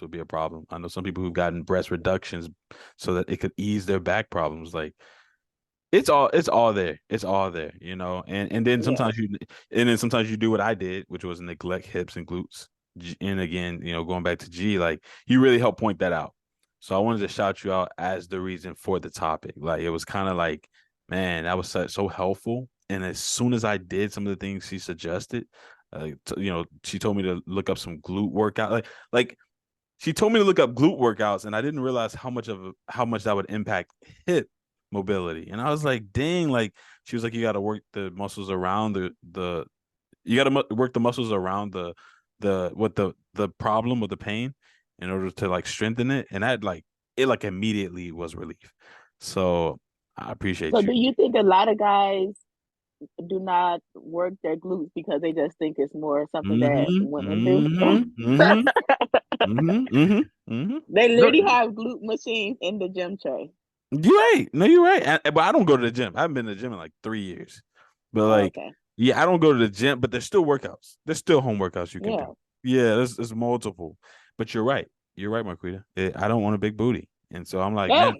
would be a problem. I know some people who've gotten breast reductions so that it could ease their back problems. Like it's all there. It's all there, you know. And then Yeah. sometimes you do what I did, which was neglect hips and glutes. And again, you know, going back to G, like you really helped point that out. So I wanted to shout you out as the reason for the topic. Like it was kind of like, man, that was so helpful. And as soon as I did some of the things she suggested, you know, she told me to look up some glute workout. Like she told me to look up glute workouts, and I didn't realize how much that would impact hip mobility. And I was like, dang, like she was like, you got to work the muscles around the you got to work the muscles around the problem or the pain in order to like strengthen it. And that like it like immediately was relief. So I So appreciate you. do you think a lot of guys do not work their glutes because they just think it's more something that Mm-hmm. women do? Mm-hmm. Mm-hmm. Mm-hmm. Mm-hmm. Mm-hmm. They No, literally have glute machines in the gym tray. you're right. No, you're right. But I don't go to the gym. I haven't been to the gym in like 3 years. But Oh, like, okay. yeah, I don't go to the gym. But there's still workouts. There's still home workouts you can do. Yeah. Yeah, there's multiple. But you're right. You're right, Marquita. I don't want a big booty, and so I'm like, man,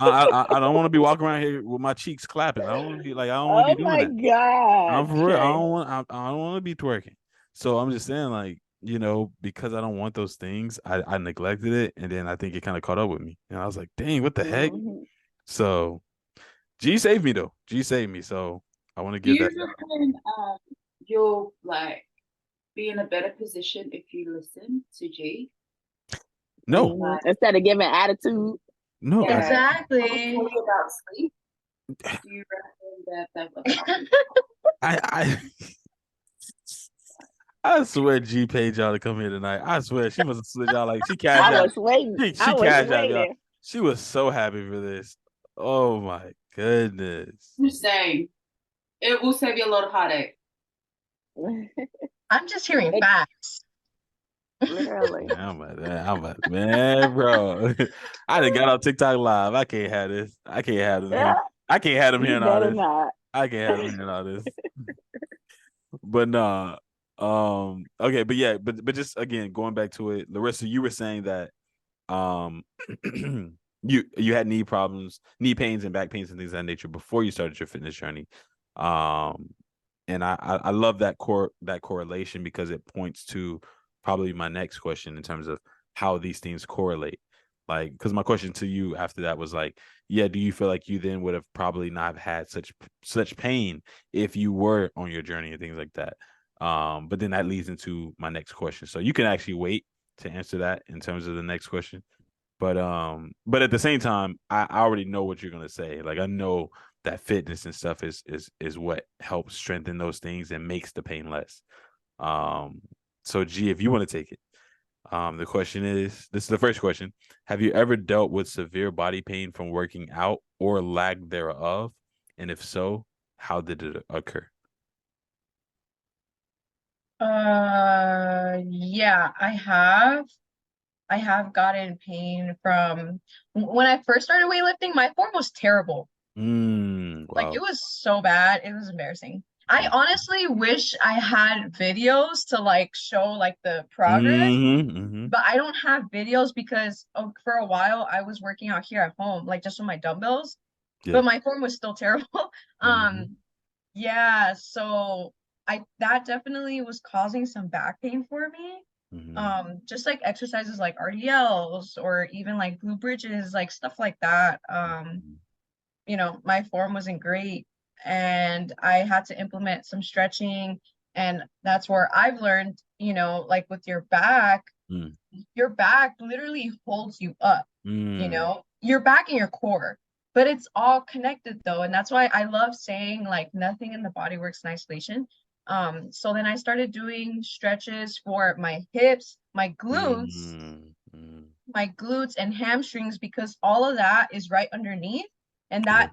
I don't want to be walking around here with my cheeks clapping. I don't want to be like I don't want to be Oh doing my that. God, I'm for real. Trey. I don't want to be twerking. So I'm just saying, like, you know, because I don't want those things, I neglected it, and then I think it kind of caught up with me, and I was like, dang, what the heck? Hmm. So G saved me though. G saved me. So I want to Do give you that. reckon you'll like be in a better position if you listen to G? No, Hmm. Like, Instead of giving attitude. no, yeah, when we Exactly. tell you about sleep, do you reckon that I I swear G paid y'all to come here tonight. I swear she must have slid y'all like she I cashed out. was waiting. She I was cashed out y'all. waiting. She was so happy for this. Oh my goodness. I'm just saying it will save you a lot of heartache. I'm just hearing It, facts. literally. Yeah, man, bro. I done got on TikTok live. I can't have this. I can't have them here. Yeah, I can't have them you hearing all better this. not. I can't have them hearing all this. But nah. Okay, but yeah, but just again going back to it, Larissa, you were saying that um you had knee problems, knee pains and back pains and things of that nature before you started your fitness journey. Um and I love that correlation because it points to probably my next question in terms of how these things correlate. Like, because my question to you after that was like, yeah, do you feel like you then would have probably not had such pain if you were on your journey and things like that? But then that leads into my next question. So you can actually wait to answer that in terms of the next question. But at the same time, I already know what you're gonna say. Like I know that fitness and stuff is what helps strengthen those things and makes the pain less. Um, so G, if you want to take it, the question is, this is the first question. Have you ever dealt with severe body pain from working out or lack thereof? And if so, how did it occur? Yeah, I have. I have gotten pain from when I first started weightlifting, my form was terrible. Like it Wow. was so bad. It was embarrassing. I honestly wish I had videos to like show like the progress, Mm-hmm, mm-hmm. but I don't have videos because for a while I was working out here at home, like just with my dumbbells, Yeah. but my form was still terrible. Mm-hmm, Yeah, so I that definitely was causing some back pain for me. mm-hmm, Just like exercises like RDLs or even like glute bridges, like stuff like that. My form wasn't great and I had to implement some stretching. And that's where I've learned, like with your back literally holds you up, mm-hmm, your back and your core. But it's all connected though. And that's why I love saying like nothing in the body works in isolation. So then I started doing stretches for my hips, mm-hmm. my glutes and hamstrings because all of that is right underneath. And Yeah. that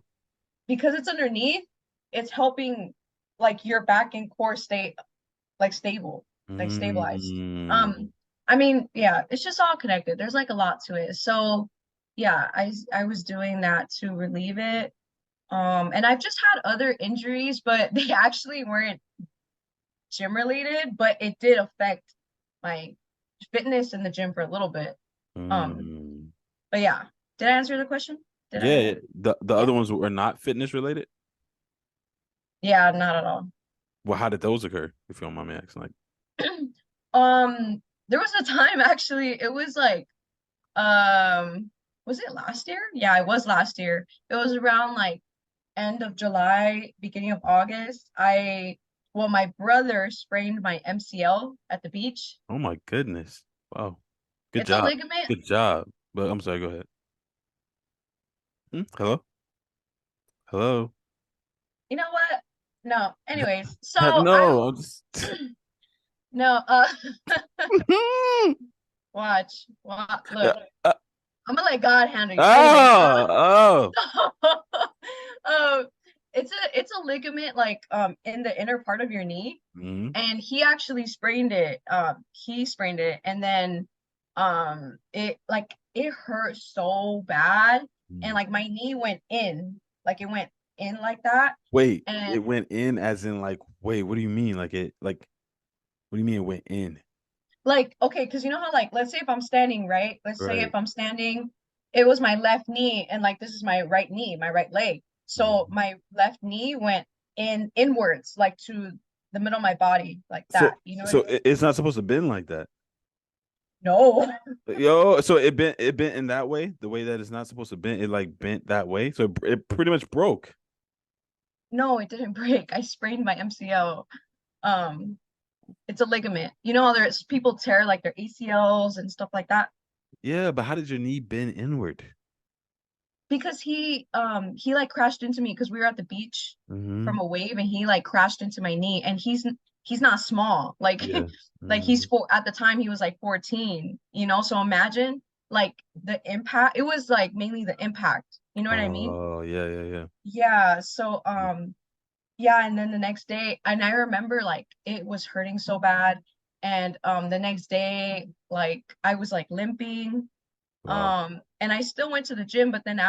because it's underneath, it's helping like your back and core stay like stable, like stabilized. Mm. Um, I mean, yeah, it's just all connected. There's like a lot to it. So yeah, I was doing that to relieve it. And I've just had other injuries, but they actually weren't gym related, but it did affect my fitness in the gym for a little bit. Mm. But yeah, did I answer the question? Yeah, the other ones were not fitness related. Yeah, not at all. Well, how did those occur? If you don't mind me asking, like, There was a time actually, it was like, was it last year? Yeah, it was last year. It was around like end of July, beginning of August. My brother sprained my MCL at the beach. oh my goodness, wow, good It's a job, ligament. good job. But I'm sorry, go ahead. Hello, hello. You know what? No. Anyways, so No, I'm just. no, watch, look. Uh, I'm gonna let God handle you. Anyways, oh, um, it's a ligament like in the inner part of your knee, and he actually sprained it. He sprained it, and then it hurt so bad, and like my knee went in, like it went in like that. Wait, And it went in as in like, wait, what do you mean? Like what do you mean it went in? like, okay, because you know how, like, let's say if I'm standing, right? Let's say Right. if I'm standing, it was my left knee, and like this is my right knee, my right leg. So my left knee went inwards, like to the middle of my body, like that. You know what I mean? It's not supposed to bend like that. No, Yo, so it bent in that way, the way that it's not supposed to bend. It like bent that way, so it pretty much broke. no, it didn't break. I sprained my MCL. Um, it's a ligament. You know how there's people tear like their ACLs and stuff like that. Yeah, but how did your knee bend inward? Because he like crashed into me because we were at the beach from a wave, and he like crashed into my knee, and he's not small, like Yeah. like he's at the time he was like 14, you know, so imagine like the impact. It was like mainly the impact, you know what I mean? Oh, yeah. Yeah, so yeah, and then the next day, and I remember like it was hurting so bad, and the next day like I was like limping. Wow. And I still went to the gym, but then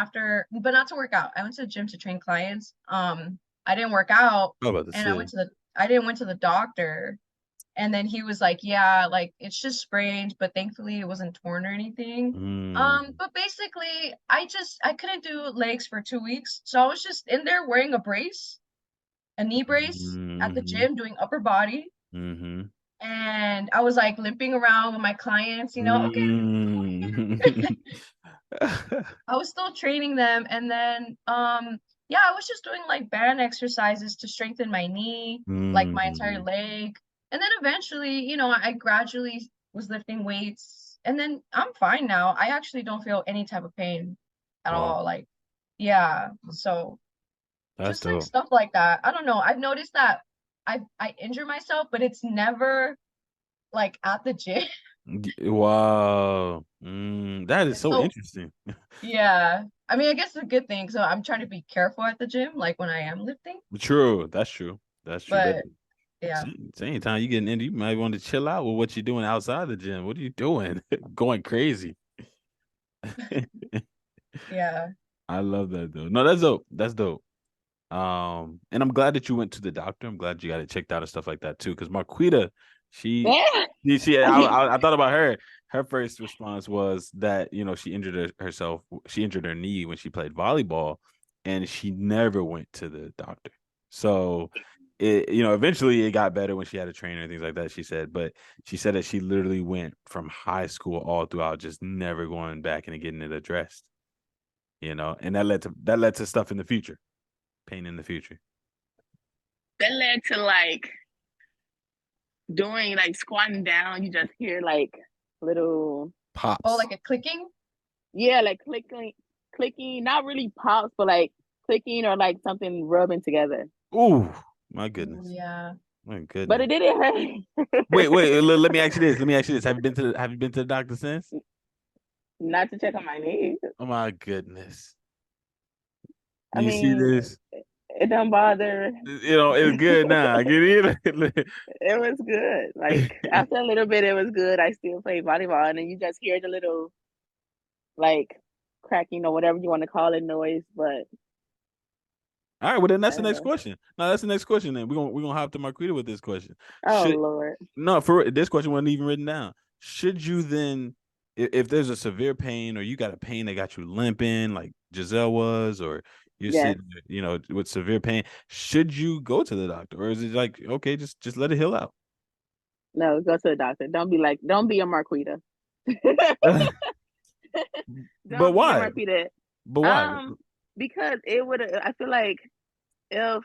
but not to work out. I went to the gym to train clients. I didn't work out, How about and this? I didn't went to the doctor, and then he was like, yeah, like it's just sprained, but thankfully it wasn't torn or anything. But basically I couldn't do legs for 2 weeks. So I was just in there wearing a knee brace at the gym doing upper body. And I was like limping around with my clients, you know, okay. I was still training them, and then yeah, I was just doing like band exercises to strengthen my knee, like my entire leg. And then eventually, you know, I gradually was lifting weights, and then I'm fine now. I actually don't feel any type of pain at Wow. all. Like, yeah, so That's just like dope. stuff like that. I don't know. I've noticed that I injure myself, but it's never like at the gym. Wow. That is so interesting. Yeah. I mean, I guess it's a good thing. So I'm trying to be careful at the gym, like when I am lifting. True. That's true. That's true. But yeah. Anytime you get into, you might want to chill out with what you're doing outside the gym. What are you doing? Going crazy. Yeah. I love that though. No, that's dope. That's dope. And I'm glad that you went to the doctor. I'm glad you got it checked out and stuff like that too. Because Marquita, I thought about her. Her first response was that, you know, she injured herself. She injured her knee when she played volleyball, and she never went to the doctor. So, eventually it got better when she had a trainer and things like that. She said, but she said that she literally went from high school all throughout, just never going back and getting it addressed. You know, and that led to stuff in the future, pain in the future. That led to like doing like squatting down. You just hear like little pops. Oh, like a clicking? Yeah, like clicking, not really pops, but like clicking or like something rubbing together. Ooh, my goodness. Yeah. My goodness. But it didn't hurt. Wait. Let me ask you this. Have you been to the doctor since? Not to check on my knee. Oh my goodness. I You see mean, this? it don't bother. You know, it's good now. I get it. It was good. Like after a little bit, it was good. I still play volleyball, and then you just hear the little like cracking or whatever you want to call it noise. But all right, well then that's the next question. No, that's the next question. Then we're gonna hop to Marquita with this question. oh Lord, no, for this question wasn't even written down. should you then, if there's a severe pain or you got a pain that got you limping, like Giselle was, or you're Yes. sitting, with severe pain, should you go to the doctor, or is it like, okay, just let it heal out? No, go to the doctor. Don't be a Marquita. But Don't be a why? Marquita. But why? Because it would. I feel like if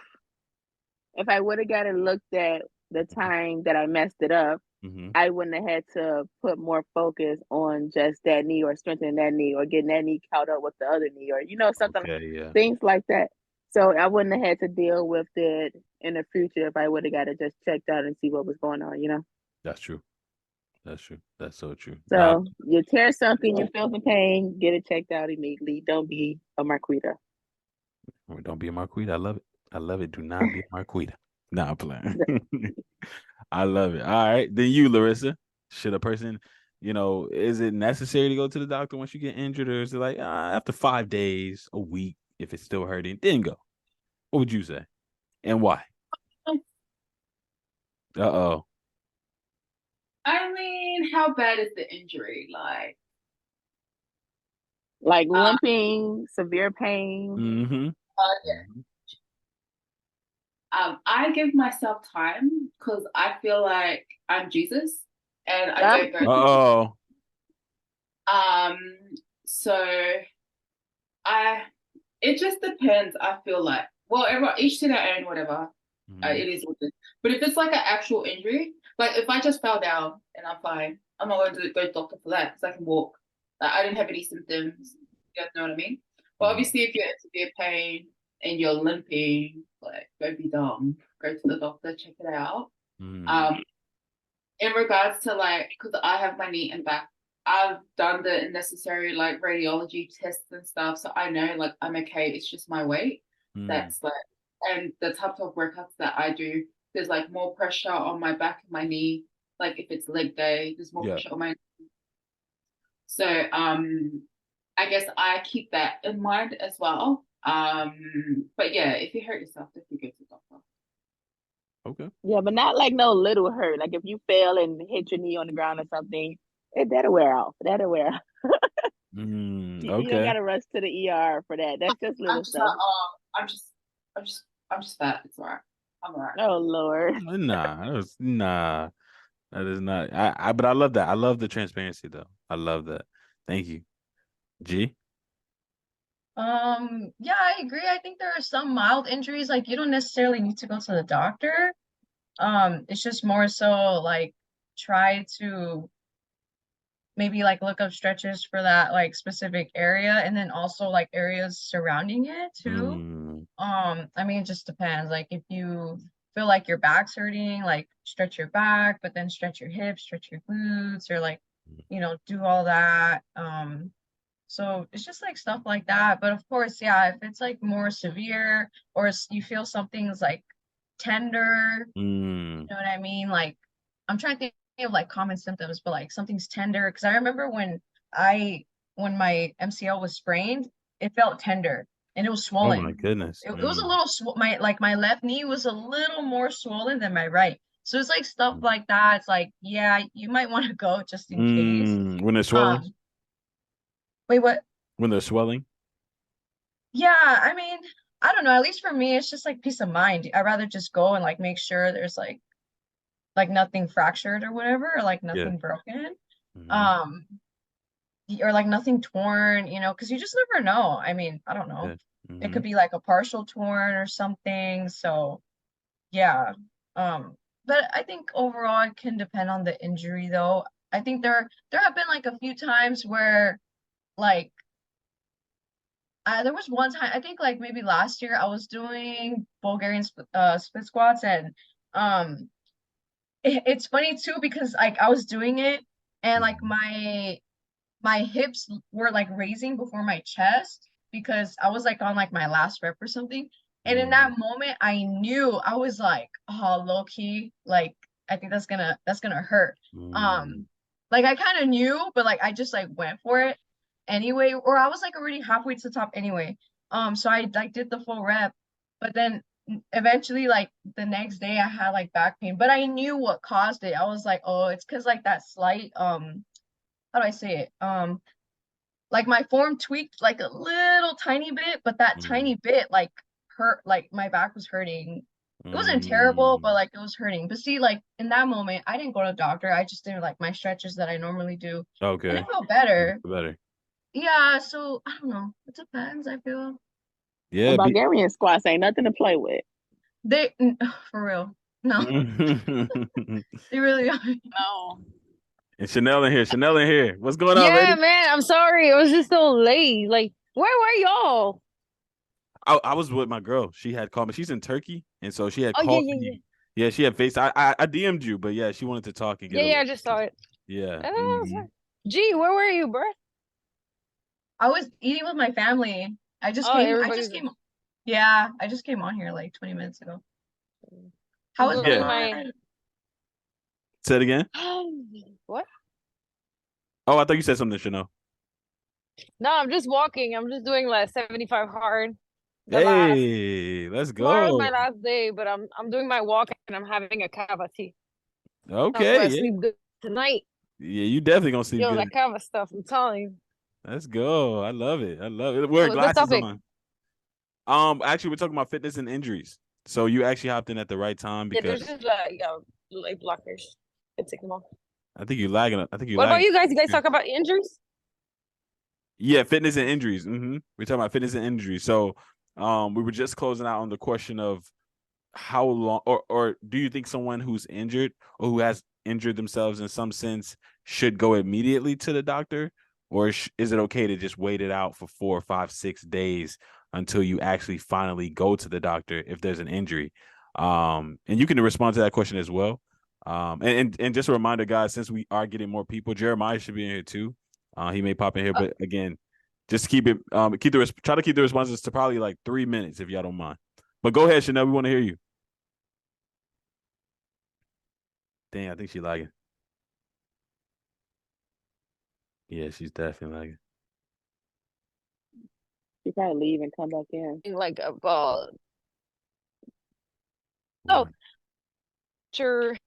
I would have got it looked at the time that I messed it up, Mm-hmm. I wouldn't have had to put more focus on just that knee or strengthening that knee or getting that knee caught up with the other knee or something, Okay, yeah, things like that. So I wouldn't have had to deal with it in the future if I would have got it just checked out and see what was going on. that's true. That's true. That's so true. Nah, So you tear something, you feel the pain, get it checked out immediately. Don't be a Marquita. don't be a Marquita. I love it. I love it. Do not be a Marquita. Nah, I'm playing. I love it. All right. Then you, Larissa. Should a person, is it necessary to go to the doctor once you get injured, or is it like after 5 days, a week, if it's still hurting, then go? What would you say? And why? Uh-oh. I mean, how bad is the injury? Like limping, severe pain. Mm-hmm. Yeah. I give myself time because I feel like I'm Jesus and I don't go. Uh-oh. So it just depends. I feel like, well, each to their own, whatever. It is what it is. But if it's like an actual injury, like if I just fell down and I'm fine, I'm not going to go to the doctor for that because I can walk. Like, I didn't have any symptoms. You guys know what I mean? But obviously, if you're in severe pain and you're limping, like, don't be dumb. Go to the doctor, check it out. In regards to because I have my knee and back, I've done the necessary radiology tests and stuff, so I know I'm okay. It's just my weight. That's and the type of workouts that I do, there's more pressure on my back and my knee. Like if it's leg day, there's more pressure on my knee. So I guess I keep that in mind as well. But yeah, if you hurt yourself, definitely go to the doctor. Okay. Yeah, but not no little hurt. Like if you fell and hit your knee on the ground or something, that'll wear off. That'll wear off. You don't gotta rush to the ER for that. That's just little stuff. I'm just fat. It's alright. I'm alright. Oh Lord. Nah. That is not. But I love that. I love the transparency though. I love that. Thank you. G. Yeah, I agree. I think there are some mild injuries, like you don't necessarily need to go to the doctor. It's just more so try to maybe look up stretches for that specific area and then also areas surrounding it too. I mean, it just depends. Like if you feel like your back's hurting, stretch your back, but then stretch your hips, stretch your glutes, or do all that. So it's just stuff like that. But of course, yeah, if it's more severe or you feel something's tender, you know what I mean? I'm trying to think of common symptoms, but something's tender. Because I remember when my MCL was sprained, it felt tender and it was swollen. Oh my goodness. It was a little my left knee was a little more swollen than my right. So it's stuff like that. It's yeah, you might want to go just in case. When they're swelling? Wait, what? When they're swelling? Yeah, I mean, I don't know. At least for me, it's just peace of mind. I'd rather just go and make sure there's nothing fractured or whatever, or nothing broken. Or nothing torn, because you just never know. I mean, I don't know. It could be a partial torn or something. So yeah. But I think overall it can depend on the injury though. I think there have been a few times where there was one time, I think maybe last year, I was doing Bulgarian split squats, and it's funny too because I was doing it and my hips were raising before my chest because I was on my last rep or something. And in that moment, I knew, I was oh, low key, I think that's gonna hurt. I kind of knew, but I just went for it anyway, or I was already halfway to the top anyway. So I did the full rep, but then eventually, like the next day I had like back pain, but I knew what caused it. I was like, oh, it's because like that slight how do I say it? Like my form tweaked like a little tiny bit, but that tiny bit like hurt, like my back was hurting. It wasn't terrible, but like it was hurting. But see, like in that moment, I didn't go to the doctor. I just did like my stretches that I normally do. Okay. And it felt better. Better. Yeah, so I don't know. It depends, I feel. Yeah. And Bulgarian squats ain't nothing to play with. They for real. No. They really are. No. And Chanele in here. Chanele in here. What's going on, Yeah, lady? man. I'm sorry. It was just so late. Like, where were y'all? I was with my girl. She had called me. She's in Turkey, and so she had Oh, called yeah. me. Yeah, she had face. I DM'd you, but yeah, she wanted to talk and get. Yeah, I just saw it. Yeah. Gee, where were you, bro? I was eating with my family. I just came. Yeah, I just came on here like 20 minutes ago. How was my... Say it again. What? Oh, I thought you said something, Chanel. No, I'm just walking. I'm just doing like 75 hard. Hey, let's go. Tomorrow's my last day, but I'm doing my walk and I'm having a kava tea. Okay. I'm gonna sleep good tonight. Yeah, you definitely gonna sleep good. That kava stuff, I'm telling you. Let's go. I love it. Wear glasses on. Actually, we're talking about fitness and injuries. So you actually hopped in at the right time because there's just like blockers. Let's take them off. I think you're lagging. What about you guys? You guys talk about injuries? Yeah, fitness and injuries. We're talking about fitness and injuries. So we were just closing out on the question of how long or do you think someone who's injured or who has injured themselves in some sense should go immediately to the doctor, or is it okay to just wait it out for 4, 5, 6 days until you actually finally go to the doctor if there's an injury? And you can respond to that question as well. And just a reminder, guys, since we are getting more people, Jeremiah should be in here too. He may pop in here, but again, just keep it try to keep the responses to probably like 3 minutes if y'all don't mind. But go ahead, Chanel, we want to hear you. Dang, I think she's lagging. Yeah, she's definitely lagging. She probably leave and come back in. Like a ball. Oh, sure.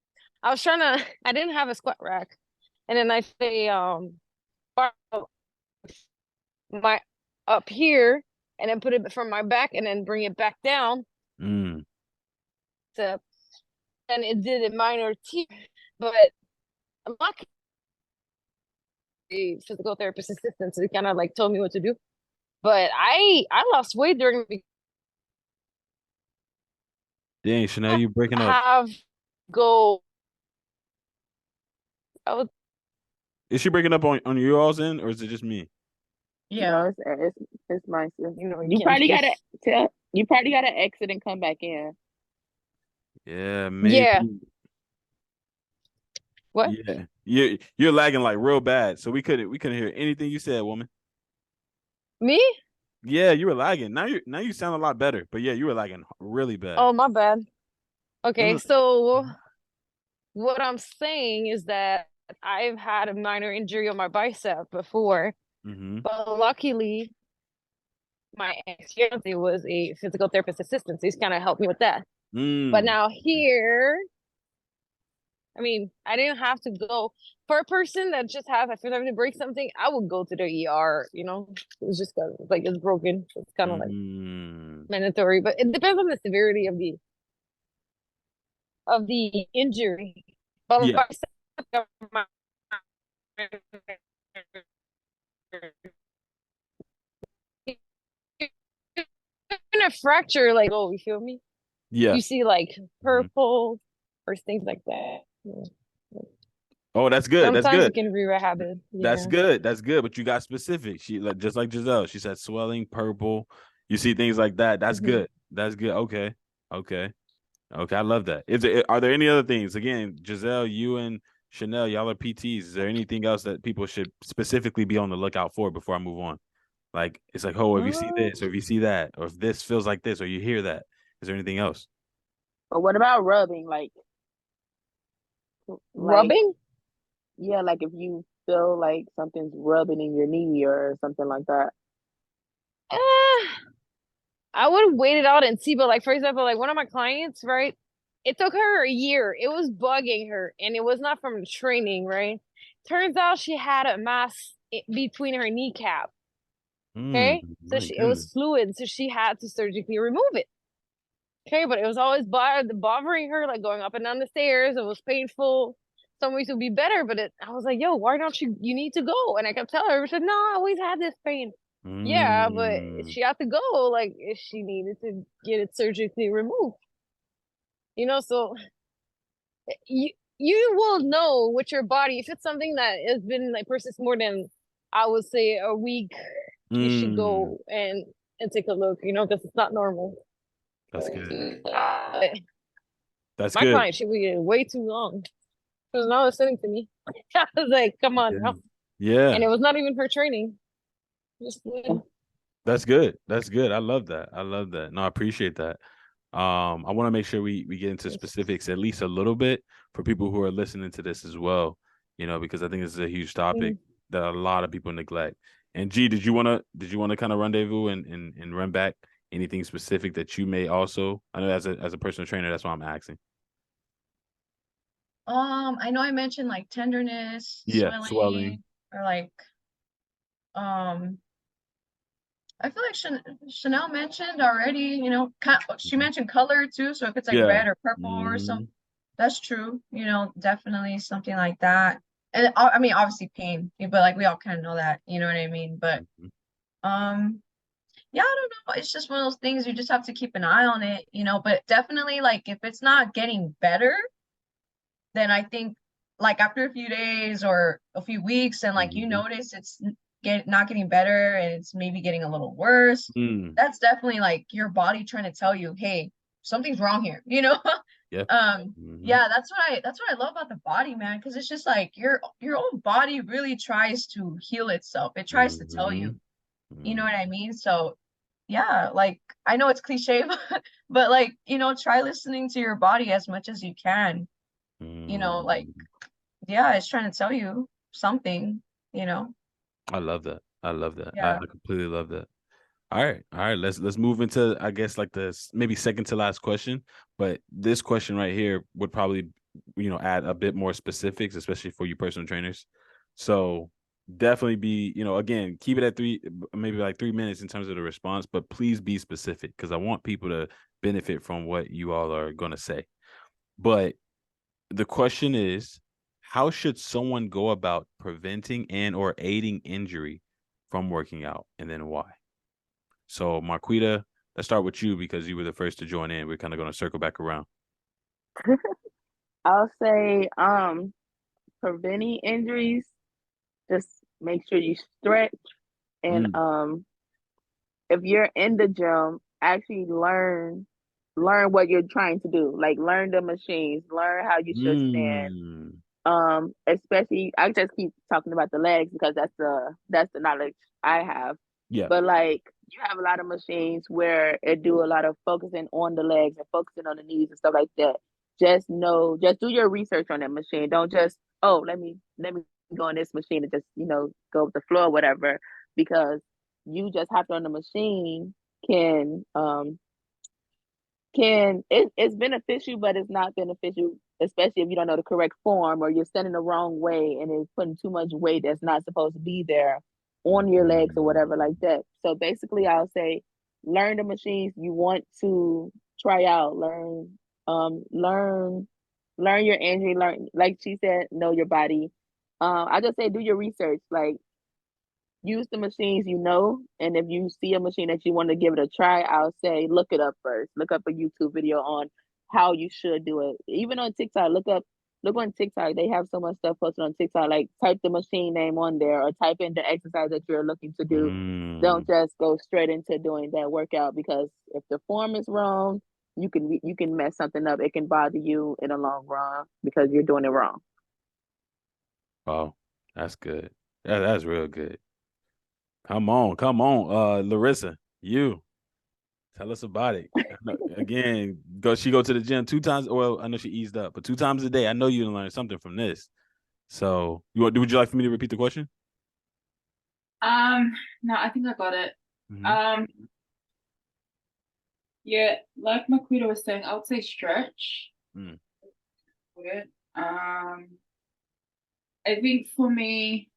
I didn't have a squat rack. And then I say my up here and then put it from my back and then bring it back down. So, and it did a minor tear, but I'm not a physical therapist assistant, so he kind of like told me what to do. But I lost weight during the Dang, Chanel, you breaking up. Is she breaking up on your all's end, or is it just me? Yeah, no, it's my. You probably gotta exit and come back in. Yeah, maybe. Yeah. What? Yeah, you're lagging like real bad, so we couldn't hear anything you said, woman. Me? Yeah, you were lagging. Now you sound a lot better, but yeah, you were lagging really bad. Oh, my bad. Okay, so what I'm saying is that I've had a minor injury on my bicep before, but luckily my ex-fiance was a physical therapist assistant, so he's kind of helped me with that. But now here, I mean, I didn't have to go. For a person that just has, I feel like to break something, I would go to the ER, you know? It's just like it's broken. So it's kind of like mandatory, but it depends on the severity of the injury. But yeah. In a fracture, like, oh, you feel me? Yeah. You see like purple or things like that. Yeah. Oh, that's good. Sometimes that's good. You can re-rehab it. Yeah. That's good. That's good. But you got specific. She just like Giselle. She said swelling, purple. You see things like that. That's good. That's good. Okay. I love that. Are there any other things? Again, Giselle, you and Chanel, y'all are PTs. Is there anything else that people should specifically be on the lookout for before I move on? Like, it's like, oh, if you see this, or if you see that, or if this feels like this, or you hear that, is there anything else? But what about rubbing? Like rubbing? Yeah, like if you feel like something's rubbing in your knee or something like that. I would wait it out and see. But like, for example, like one of my clients, right? It took her a year. It was bugging her, and it was not from the training, right? Turns out she had a mass between her kneecap. Okay, so My it was goodness. fluid, so she had to surgically remove it. Okay, but it was always bothering her, like going up and down the stairs. It was painful. Some weeks would be better, but I was like, yo, why don't you need to go? And I kept telling her, she said, no, I always had this pain. Yeah, but Mm. she had to go, like if she needed to get it surgically removed. So you will know with your body if it's something that has been like persists more than, I would say, a week. You should Mm. go and take a look, because it's not normal. That's good. That's My good. client, she waited way too long. She was not listening to me. I was like, come on now. And Yeah. it was not even for training. Just That's good. That's good. I love that. I love that. No, I appreciate that. I want to make sure we get into specifics at least a little bit for people who are listening to this as well, because I think this is a huge topic that a lot of people neglect. And G, did you wanna kind of rendezvous and run back anything specific that you may also? I know as a personal trainer, that's why I'm asking. I know I mentioned like tenderness, Yeah, swelling. or like I feel like Chanel mentioned already, she mentioned color too. So if it's like Yeah. red or purple or something, that's true. Definitely something like that. And I mean, obviously pain, but like we all kind of know that, you know what I mean? But yeah, I don't know. It's just one of those things you just have to keep an eye on it, but definitely like if it's not getting better, then I think like after a few days or a few weeks and like you notice it's not getting better and it's maybe getting a little worse, that's definitely like your body trying to tell you, hey, something's wrong here, Yeah. Yeah, that's what I love about the body, man, because it's just like your own body really tries to heal itself. It tries to tell you, you know what I mean? So yeah, like I know it's cliche, but like, try listening to your body as much as you can. Like, yeah, it's trying to tell you something, I love that. I love that. I Yeah. completely love that. All right. Let's move into, I guess, like this maybe second to last question. But this question right here would probably, add a bit more specifics, especially for you personal trainers. So definitely be, again, keep it at maybe like 3 minutes in terms of the response, but please be specific because I want people to benefit from what you all are going to say. But the question is, how should someone go about preventing and or aiding injury from working out, and then why? So, Marquita, let's start with you because you were the first to join in. We're kind of going to circle back around. I'll say preventing injuries, just make sure you stretch and if you're in the gym, actually learn what you're trying to do. Like learn the machines, learn how you should stand. Especially I just keep talking about the legs because that's the knowledge I have. Yeah. But like you have a lot of machines where it do a lot of focusing on the legs and focusing on the knees and stuff like that. Just do your research on that machine. Don't just, oh, let me go on this machine and just, go with the flow or whatever. Because you just hopped on the machine can it's beneficial, but it's not beneficial, especially if you don't know the correct form or you're standing the wrong way and it's putting too much weight that's not supposed to be there on your legs or whatever like that. So basically I'll say learn the machines you want to try out, learn your injury, learn, like she said, know your body. I just say do your research, like use the machines and if you see a machine that you want to give it a try, I'll say look it up first. Look up a YouTube video on how you should do it. Even on TikTok, look on TikTok. They have so much stuff posted on TikTok. Like type the machine name on there or type in the exercise that you're looking to do. Don't just go straight into doing that workout because if the form is wrong, you can mess something up. It can bother you in the long run because you're doing it wrong. Oh, that's good. That's real good. Come on. Larissa, you tell us about it. Again, she go to the gym 2 times. Well, I know she eased up, but 2 times a day. I know you learn something from this. So, would you like for me to repeat the question? No, I think I got it. Yeah, like Marquita was saying, I would say stretch. Mm. I think for me,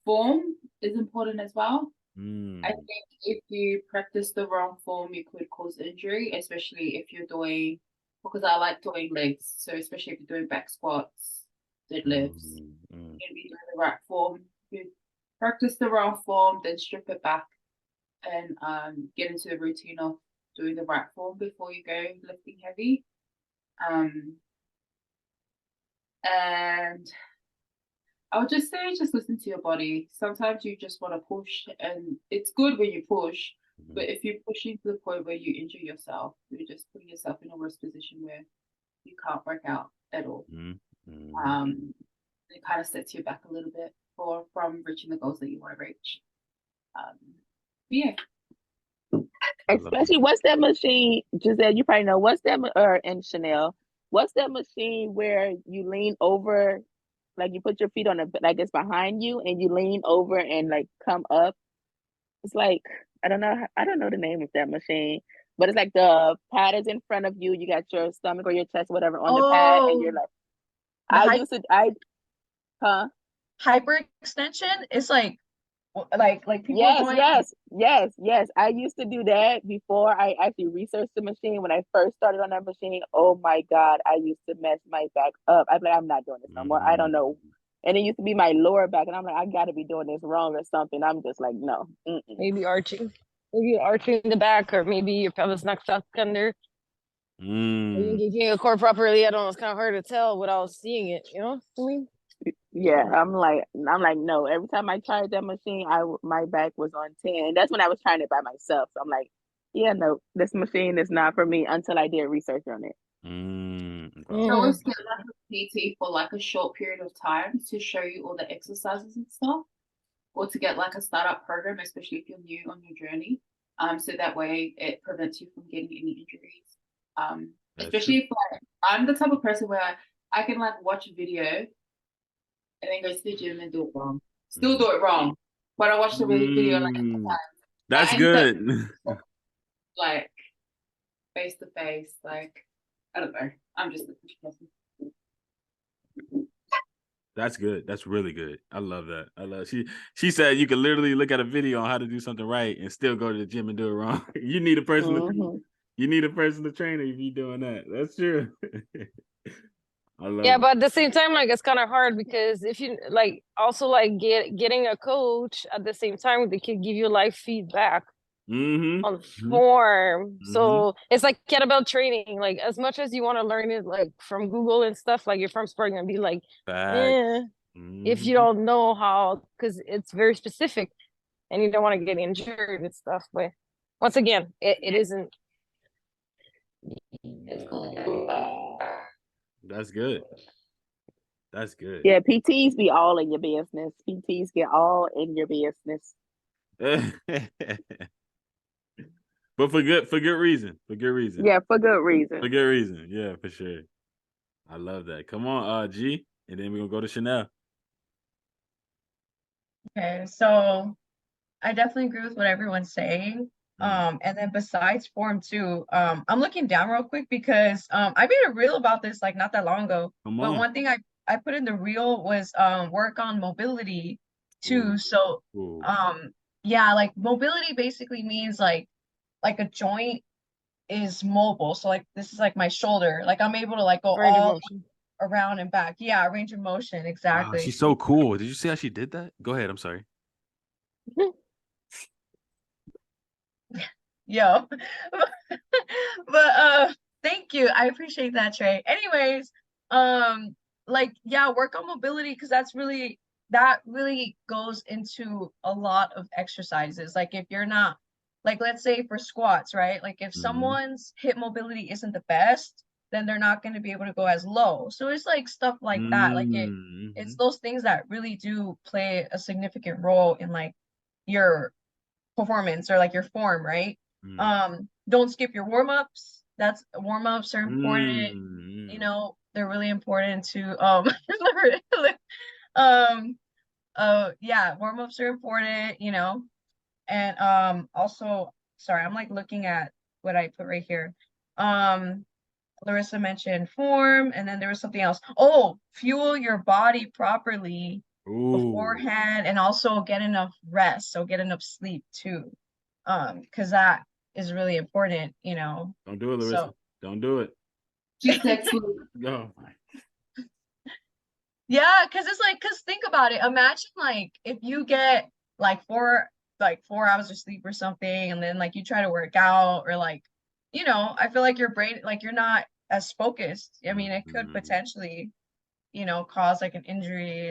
form is important as well. I think if you practice the wrong form, you could cause injury, especially if you're doing, because I like doing legs. So especially if you're doing back squats, deadlifts, you're going to be doing the right form. If you practice the wrong form, then strip it back and get into the routine of doing the right form before you go lifting heavy. And I would just say, just listen to your body. Sometimes you just want to push, and it's good when you push. But if you're pushing to the point where you injure yourself, you're just putting yourself in a worse position where you can't work out at all. It kind of sets you back a little bit from reaching the goals that you want to reach. Yeah. Especially, what's that machine, Giselle? You probably know what's that, and Chanel, what's that machine where you lean over, like you put your feet on the, like it's behind you, and you lean over and like come up. It's like I don't know the name of that machine, but it's like the pad is in front of you. You got your stomach or your chest, whatever, on the pad, and you're like, hyperextension. It's like people Yes, going. yes. I used to do that before I actually researched the machine. When I first started on that machine, oh my God, I used to mess my back up. I'm like, I'm not doing this no more. I don't know. And it used to be my lower back, and I'm like, I got to be doing this wrong or something. I'm just like, no. Maybe arching the back, or maybe your pelvis not stuck under. Are you engaging a core properly? I don't know. It's kind of hard to tell without seeing it. You know what I mean? Yeah, I'm like, no. Every time I tried that machine, my back was on 10. That's when I was trying it by myself. So I'm like, yeah, no, this machine is not for me until I did research on it. You always get like a PT for like a short period of time to show you all the exercises and stuff, or to get like a startup program, especially if you're new on your journey. So that way it prevents you from getting any injuries. Especially if like I'm the type of person where I can like watch a video and then go to the gym and do it wrong. Still do it wrong. But I watch the video like a couple times. That's good. Like face to face, like I don't know. I'm just a person. That's good. That's really good. I love that. She said you could literally look at a video on how to do something right and still go to the gym and do it wrong. You need a personal trainer if you're doing that. That's true. I love it. But at the same time, like it's kind of hard because if you like also like getting a coach at the same time, they can give you like feedback on form. So it's like kettlebell training. Like as much as you want to learn it like from Google and stuff, like your firm's probably gonna be like, if you don't know how, because it's very specific and you don't want to get injured and stuff. But once again, it isn't. That's good. That's good. Yeah, PTs be all in your business. PTs get all in your business. But for good reason. For good reason. Yeah, for good reason. For good reason. Yeah, for sure. I love that. Come on, G, and then we're gonna go to Chanel. Okay, so I definitely agree with what everyone's saying. And then besides form too, I'm looking down real quick because I made a reel about this like not that long ago. But one thing I put in the reel was work on mobility too. So yeah, like mobility basically means like a joint is mobile. So like this is like my shoulder. Like I'm able to like go all around and back. Yeah, range of motion, exactly. Wow, she's so cool. Did you see how she did that? Go ahead, I'm sorry. Yo. But thank you. I appreciate that, Trey. Anyways, like yeah, work on mobility because that really goes into a lot of exercises. Like if you're not like let's say for squats, right? Like if someone's hip mobility isn't the best, then they're not going to be able to go as low. So it's like stuff like that. Like it's those things that really do play a significant role in like your performance or like your form, right? Don't skip your warm-ups. Warm-ups are important. You know, they're really important to yeah, warm-ups are important, you know. And also sorry, I'm like looking at what I put right here. Larissa mentioned form, and then there was something else. Oh, fuel your body properly beforehand, and also get enough rest. So get enough sleep too. Because that is really important, you know. Don't do it, Larissa. So, don't do it. She said sleep. No. Yeah, because it's like, because think about it. Imagine like if you get like 4 hours of sleep or something, and then like you try to work out, or like, you know, I feel like your brain, like you're not as focused. I mean, it could potentially, you know, cause like an injury.